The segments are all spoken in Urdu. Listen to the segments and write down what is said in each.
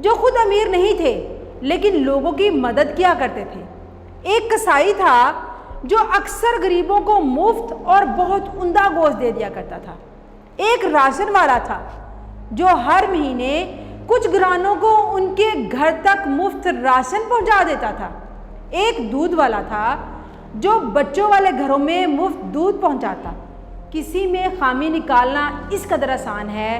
جو خود امیر نہیں تھے لیکن لوگوں کی مدد کیا کرتے تھے۔ ایک کسائی تھا جو اکثر غریبوں کو مفت اور بہت عمدہ گوشت دے دیا کرتا تھا۔ ایک راشن والا تھا جو ہر مہینے کچھ گرانوں کو ان کے گھر تک مفت راشن پہنچا دیتا تھا۔ ایک دودھ والا تھا جو بچوں والے گھروں میں مفت دودھ پہنچاتا۔ کسی میں خامی نکالنا اس قدر آسان ہے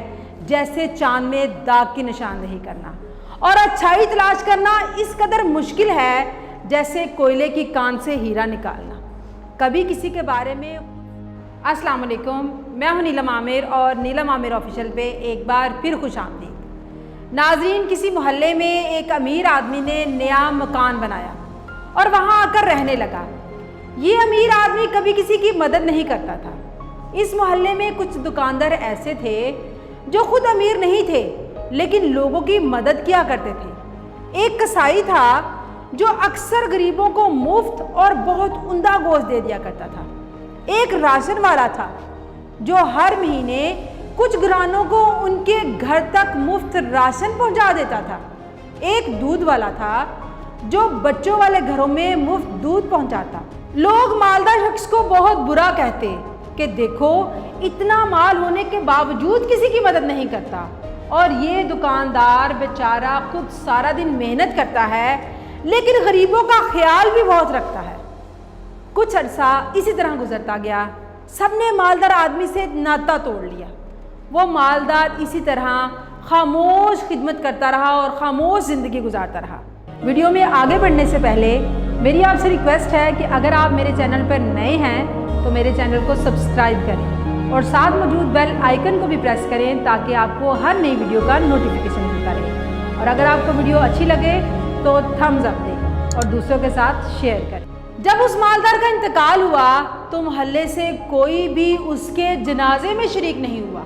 جیسے چاند میں داغ کی نشاندہی کرنا، اور اچھائی تلاش کرنا اس قدر مشکل ہے جیسے کوئلے کی کان سے ہیرا نکالنا۔ کبھی کسی کے بارے میں السلام علیکم، میں ہوں نیلم عامر اور نیلم عامر آفیشیل پہ ایک بار پھر خوش آمدید۔ ناظرین، کسی محلے میں ایک امیر آدمی نے نیا مکان بنایا اور وہاں آ کر رہنے لگا۔ یہ امیر آدمی کبھی کسی کی مدد نہیں کرتا تھا۔ اس محلے میں کچھ دکاندار ایسے تھے جو خود امیر نہیں تھے لیکن لوگوں کی مدد کیا کرتے تھے۔ ایک کسائی تھا جو اکثر غریبوں کو مفت اور بہت عمدہ گوشت دے دیا کرتا تھا۔ ایک راشن والا تھا جو ہر مہینے کچھ گرانوں کو ان کے گھر تک مفت راشن پہنچا دیتا تھا۔ ایک دودھ والا تھا جو بچوں والے گھروں میں مفت دودھ پہنچاتا۔ لوگ مالدار شخص کو بہت برا کہتے کہ دیکھو اتنا مال ہونے کے باوجود کسی کی مدد نہیں کرتا، اور یہ دکاندار بیچارہ خود سارا دن محنت کرتا ہے لیکن غریبوں کا خیال بھی بہت رکھتا ہے۔ کچھ عرصہ اسی طرح گزرتا گیا۔ سب نے مالدار آدمی سے ناطہ توڑ لیا۔ وہ مالدار اسی طرح خاموش خدمت کرتا رہا اور خاموش زندگی گزارتا رہا۔ ویڈیو میں آگے بڑھنے سے پہلے میری آپ سے ریکویسٹ ہے کہ اگر آپ میرے چینل پر نئے ہیں تو میرے چینل کو سبسکرائب کریں اور ساتھ موجود بیل آئیکن کو بھی پریس کریں تاکہ آپ کو ہر نئی ویڈیو کا نوٹیفیکیشن ملتا رہے، اور اگر آپ کو ویڈیو اچھی لگے تو تھمز اپ دیں اور دوسروں کے ساتھ شیئر کریں۔ جب اس مالدار کا انتقال ہوا تو محلے سے کوئی بھی اس کے جنازے میں شریک نہیں ہوا۔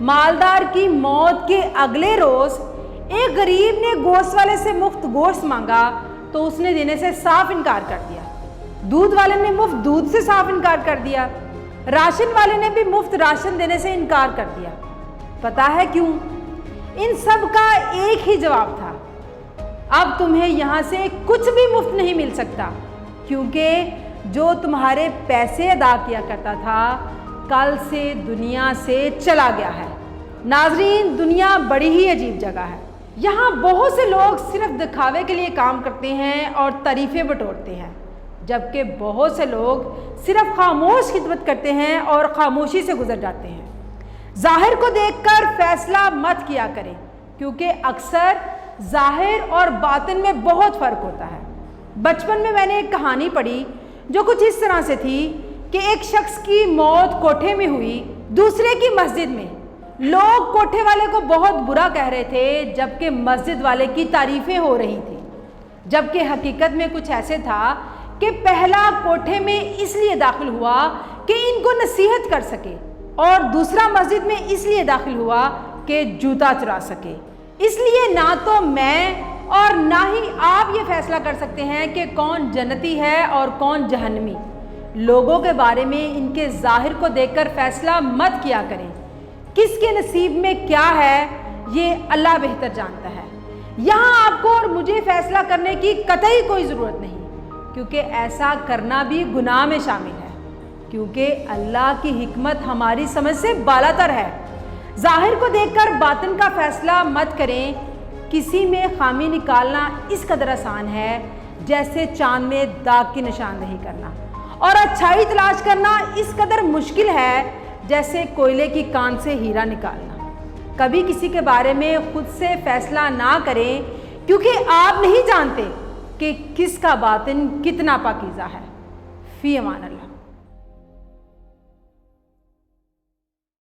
مالدار کی موت کے اگلے روز ایک غریب نے گوشت والے سے مفت گوشت مانگا تو اس نے دینے سے صاف انکار کر دیا۔ دودھ والے نے مفت دودھ سے صاف انکار کر دیا۔ راشن والے نے بھی مفت راشن دینے سے انکار کر دیا۔ پتہ ہے کیوں؟ ان سب کا ایک ہی جواب تھا، اب تمہیں یہاں سے کچھ بھی مفت نہیں مل سکتا، کیونکہ جو تمہارے پیسے ادا کیا کرتا تھا کل سے دنیا سے چلا گیا ہے۔ ناظرین، دنیا بڑی ہی عجیب جگہ ہے۔ یہاں بہت سے لوگ صرف دکھاوے کے لیے کام کرتے ہیں اور تعریفیں بٹورتے ہیں، جبکہ بہت سے لوگ صرف خاموش خدمت کرتے ہیں اور خاموشی سے گزر جاتے ہیں۔ ظاہر کو دیکھ کر فیصلہ مت کیا کریں، کیونکہ اکثر ظاہر اور باطن میں بہت فرق ہوتا ہے۔ بچپن میں میں نے ایک کہانی پڑھی جو کچھ اس طرح سے تھی کہ ایک شخص کی موت کوٹھے میں ہوئی، دوسرے کی مسجد میں۔ لوگ کوٹھے والے کو بہت برا کہہ رہے تھے جبکہ مسجد والے کی تعریفیں ہو رہی تھیں، جبکہ حقیقت میں کچھ ایسے تھا کہ پہلا کوٹھے میں اس لیے داخل ہوا کہ ان کو نصیحت کر سکے، اور دوسرا مسجد میں اس لیے داخل ہوا کہ جوتا چرا سکے۔ اس لیے نہ تو میں اور نہ ہی آپ یہ فیصلہ کر سکتے ہیں کہ کون جنتی ہے اور کون جہنمی۔ لوگوں کے بارے میں ان کے ظاہر کو دیکھ کر فیصلہ مت کیا کریں۔ کس کے نصیب میں کیا ہے یہ اللہ بہتر جانتا ہے۔ یہاں آپ کو اور مجھے فیصلہ کرنے کی قطعی کوئی ضرورت نہیں، کیونکہ ایسا کرنا بھی گناہ میں شامل ہے، کیونکہ اللہ کی حکمت ہماری سمجھ سے بالاتر ہے۔ ظاہر کو دیکھ کر باطن کا فیصلہ مت کریں۔ کسی میں خامی نکالنا اس قدر آسان ہے جیسے چاند میں داغ کی نشاندہی کرنا، اور اچھائی تلاش کرنا اس قدر مشکل ہے جیسے کوئلے کی کان سے ہیرا نکالنا۔ کبھی کسی کے بارے میں خود سے فیصلہ نہ کریں، کیونکہ آپ نہیں جانتے کہ کس کا باطن کتنا پاکیزہ ہے۔ فی امان اللہ۔